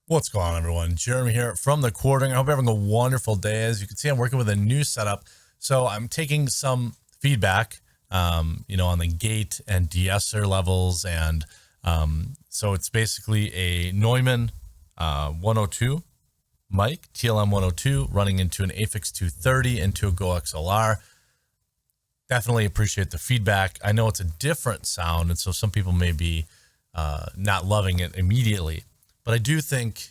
What's going on, everyone? Jeremy here from The Quartering. I hope you're having a wonderful day. As you can see, I'm working with a new setup. So I'm taking some feedback, on the gate and de-esser levels. And so it's basically a Neumann 102 mic, TLM 102, running into an Afix 230 into a Go XLR. Definitely appreciate the feedback. I know it's a different sound, and so some people may be not loving it immediately. But I do think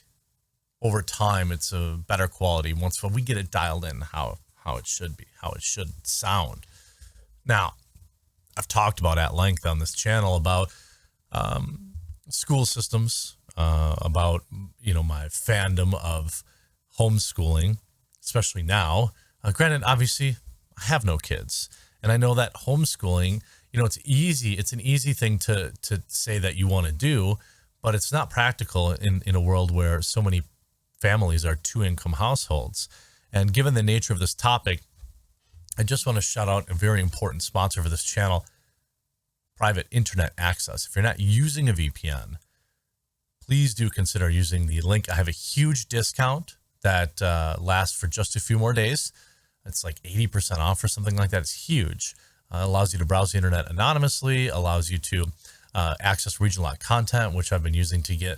over time it's a better quality once we get it dialed in how it should be, how it should sound. Now, I've talked about at length on this channel about school systems, about my fandom of homeschooling, especially now. Granted, obviously, I have no kids, and I know that homeschooling, it's easy. It's an easy thing to say that you want to do. But it's not practical in a world where so many families are two-income households. And given the nature of this topic, I just want to shout out a very important sponsor for this channel, Private Internet Access. If you're not using a VPN, please do consider using the link. I have a huge discount that lasts for just a few more days. It's like 80% off or something like that. It's huge. Allows you to browse the internet anonymously, allows you to access regional content, which I've been using to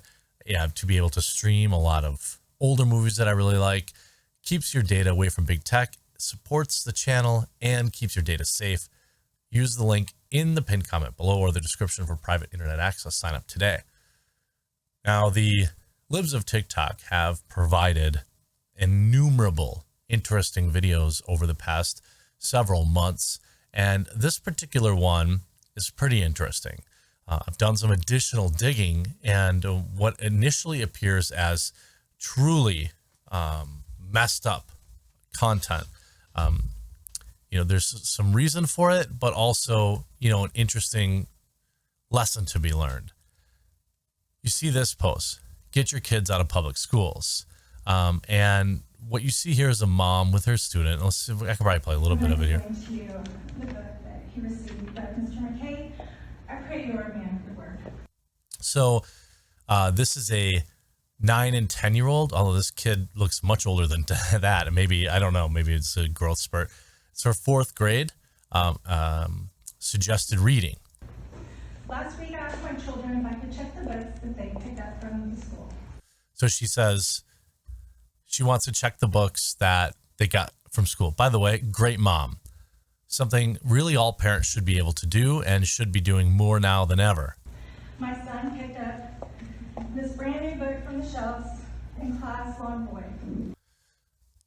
be able to stream a lot of older movies that I really like, keeps your data away from big tech, supports the channel, and keeps your data safe. Use the link in the pinned comment below or the description for Private Internet Access. Sign up today. Now, the libs of TikTok have provided innumerable interesting videos over the past several months, and this particular one is pretty interesting. I've done some additional digging, and what initially appears as truly messed up content, there's some reason for it, but also, an interesting lesson to be learned. You see this post, get your kids out of public schools. And what you see here is a mom with her student. Let's see, I can probably play a little bit of it here. So this is a 9 and 10-year-old, although this kid looks much older than that. And maybe, I don't know, maybe it's a growth spurt. It's her 4th grade suggested reading. Last week, I asked my children if I could check the books that they picked up from the school. So she says she wants to check the books that they got from school. By the way, great mom. Something really all parents should be able to do and should be doing more now than ever. My son picked up this brand new book from the shelves in class, Lawn Boy.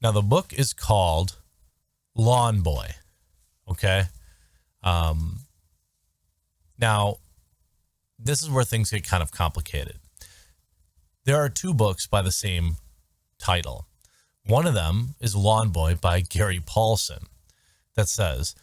Now, the book is called Lawn Boy. Okay. Now, this is where things get kind of complicated. There are 2 books by the same title. One of them is Lawn Boy by Gary Paulson that says,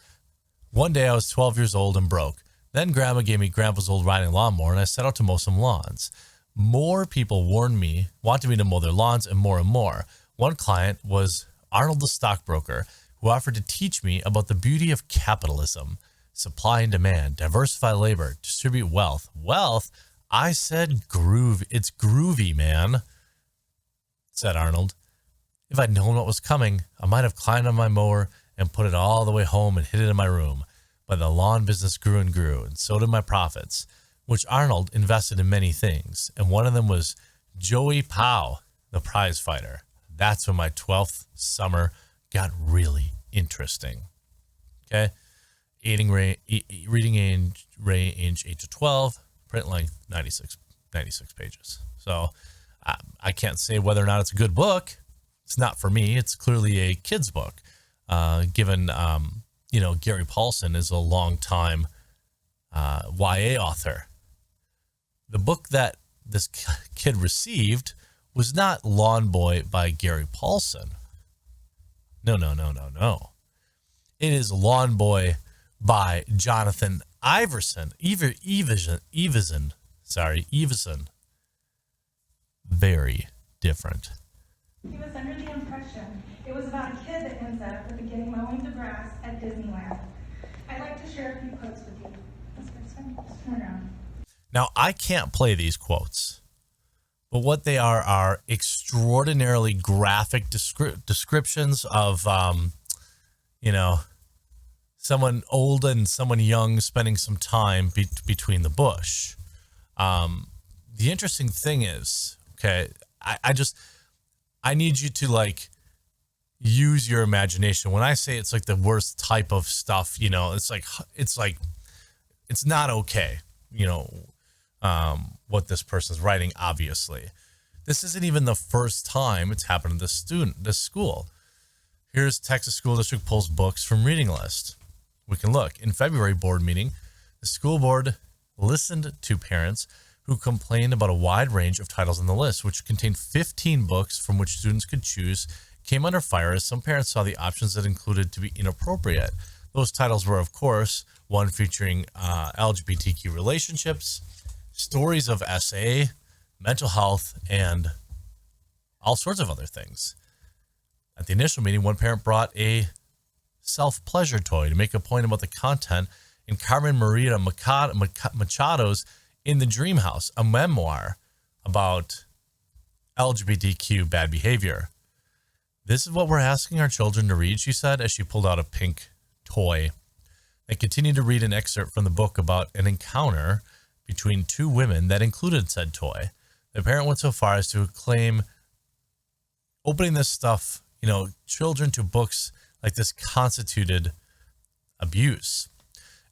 one day I was 12 years old and broke. Then Grandma gave me Grandpa's old riding lawnmower, and I set out to mow some lawns. More people wanted me to mow their lawns, and more. One client was Arnold the stockbroker, who offered to teach me about the beauty of capitalism, supply and demand, diversify labor, distribute wealth. Wealth? I said groove. It's groovy, man, said Arnold. If I'd known what was coming, I might have climbed on my mower and put it all the way home and hid it in my room. But the lawn business grew, and so did my profits, which Arnold invested in many things. And one of them was Joey Pow, the prize fighter. That's when my 12th summer got really interesting. Okay. Reading range 8 to 12, print length 96 pages. So I can't say whether or not it's a good book. It's not for me. It's clearly a kid's book, given, Gary Paulson is a long-time YA author. The book that this kid received was not Lawn Boy by Gary Paulson. No. It is Lawn Boy by Jonathan Iverson. Iverson. Very different. He was under the impression it was about a kid that ends up at the beginning mowing the grass at Disneyland. I'd like to share a few quotes with you. This person, just turn around. Now, I can't play these quotes, but what they are extraordinarily graphic descriptions of, you know, someone old and someone young spending some time between the bush. The interesting thing is, okay, I need you to like use your imagination. When I say it's like the worst type of stuff, you know, it's not okay, you know, what this person's writing. Obviously, this isn't even the first time it's happened to this school. Here's Texas School District pulls books from reading list. We can look. In February board meeting, the school board listened to parents who complained about a wide range of titles on the list, which contained 15 books from which students could choose, came under fire as some parents saw the options that included to be inappropriate. Those titles were, of course, one featuring LGBTQ relationships, stories of SA, mental health, and all sorts of other things. At the initial meeting, one parent brought a self-pleasure toy to make a point about the content in Carmen Maria Machado's In the Dream House, a memoir about LGBTQ bad behavior. This is what we're asking our children to read, she said, as she pulled out a pink toy. They continued to read an excerpt from the book about an encounter between two women that included said toy. The parent went so far as to claim opening this stuff, you know, children to books like this constituted abuse.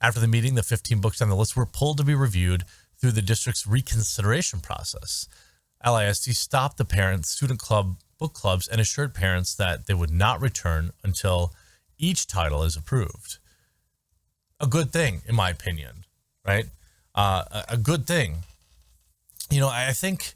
After the meeting, the 15 books on the list were pulled to be reviewed through the district's reconsideration process. LISD stopped the student club book clubs and assured parents that they would not return until each title is approved. A good thing, in my opinion, right? A good thing. You know, I think,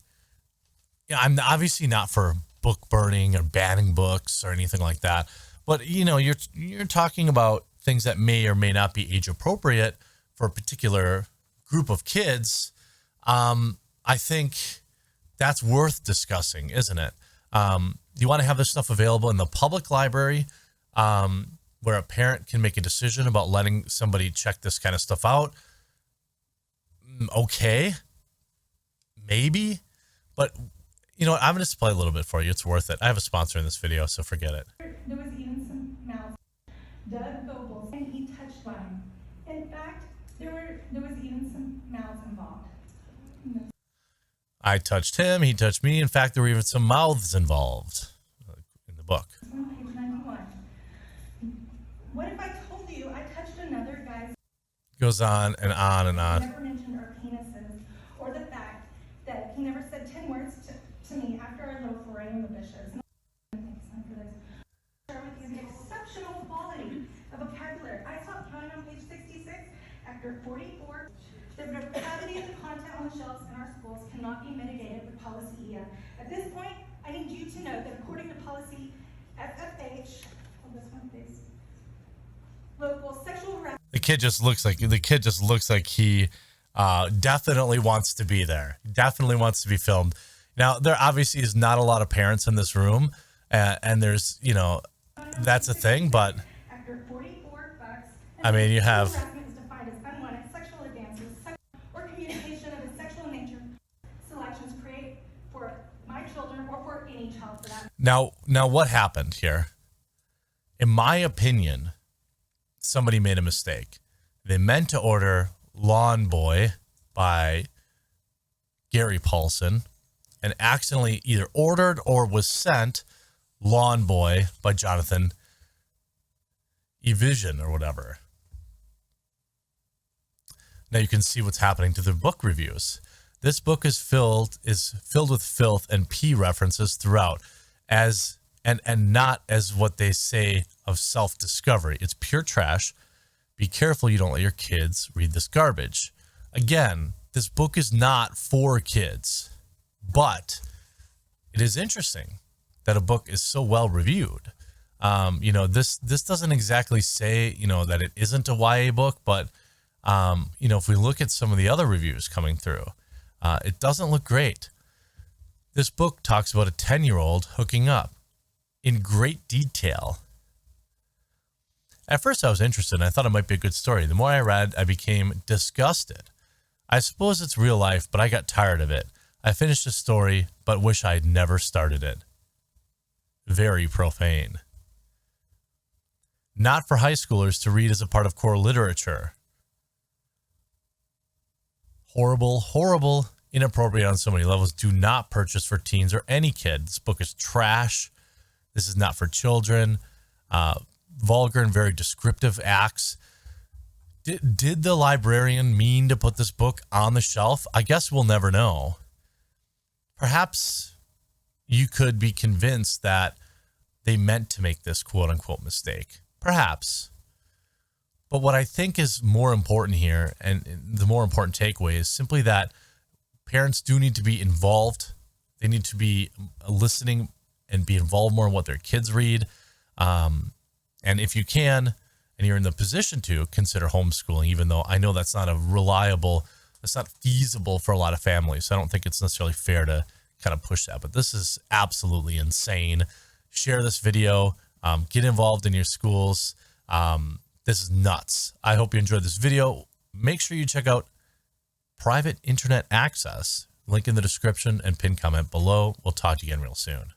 you know, I'm obviously not for book burning or banning books or anything like that, but you know, you're talking about things that may or may not be age appropriate for a particular group of kids. I think that's worth discussing, isn't it? You want to have this stuff available in the public library, where a parent can make a decision about letting somebody check this kind of stuff out. Okay, maybe, but you know what? I'm going to play a little bit for you. It's worth it. I have a sponsor in this video, so forget it. There was even some mouths. Doug Goebbels, and he touched mine. In fact, there was even some mouths involved. I touched him, he touched me. In fact, there were even some mouths involved in the book. On page 91. What if I told you I touched another guy's... Goes on and on and on. Never mentioned our penises, or the fact that he never said 10 words to me after our little foray in the bushes. Share with you the exceptional quality of vocabulary. I stopped counting on page 66 after 44. The depravity of the content on the shelves in our schools cannot be mitigated with policy EA. At this point, I need you to know that according to policy FFH, this one please, local sexual harassment. The kid just looks like he definitely wants to be there. Definitely wants to be filmed. Now, there obviously is not a lot of parents in this room, and there's, you know, that's a thing, but after 44 bucks, I mean, you have harassment is defined as unwanted sexual advances or communication of a sexual nature. Selections create for my children or for any child for that. now what happened here? In my opinion, somebody made a mistake. They meant to order Lawn Boy by Gary Paulson and accidentally either ordered or was sent Lawn Boy by Jonathan Evision or whatever. Now you can see what's happening to the book reviews. This book is filled with filth and pee references throughout, as and not as what they say of self-discovery. It's pure trash. Be careful you don't let your kids read this garbage. Again, this book is not for kids, but it is interesting that a book is so well reviewed. You know, this doesn't exactly say, you know, that it isn't a YA book, but you know, if we look at some of the other reviews coming through, it doesn't look great. This book talks about a 10-year-old hooking up in great detail. At first I was interested and I thought it might be a good story. The more I read, I became disgusted. I suppose it's real life, but I got tired of it. I finished a story, but wish I had never started it. Very profane. Not for high schoolers to read as a part of core literature. Horrible, horrible, inappropriate on so many levels. Do not purchase for teens or any kid. This book is trash. This is not for children. Vulgar and very descriptive acts. Did the librarian mean to put this book on the shelf? I guess we'll never know. Perhaps you could be convinced that they meant to make this quote unquote mistake. Perhaps. But what I think is more important here, and the more important takeaway, is simply that parents do need to be involved. They need to be listening and be involved more in what their kids read. And if you can, and you're in the position to, consider homeschooling, even though I know that's not feasible for a lot of families. So I don't think it's necessarily fair to kind of push that, but this is absolutely insane. Share this video, get involved in your schools. This is nuts. I hope you enjoyed this video. Make sure you check out Private Internet Access. Link in the description and pinned comment below. We'll talk to you again real soon.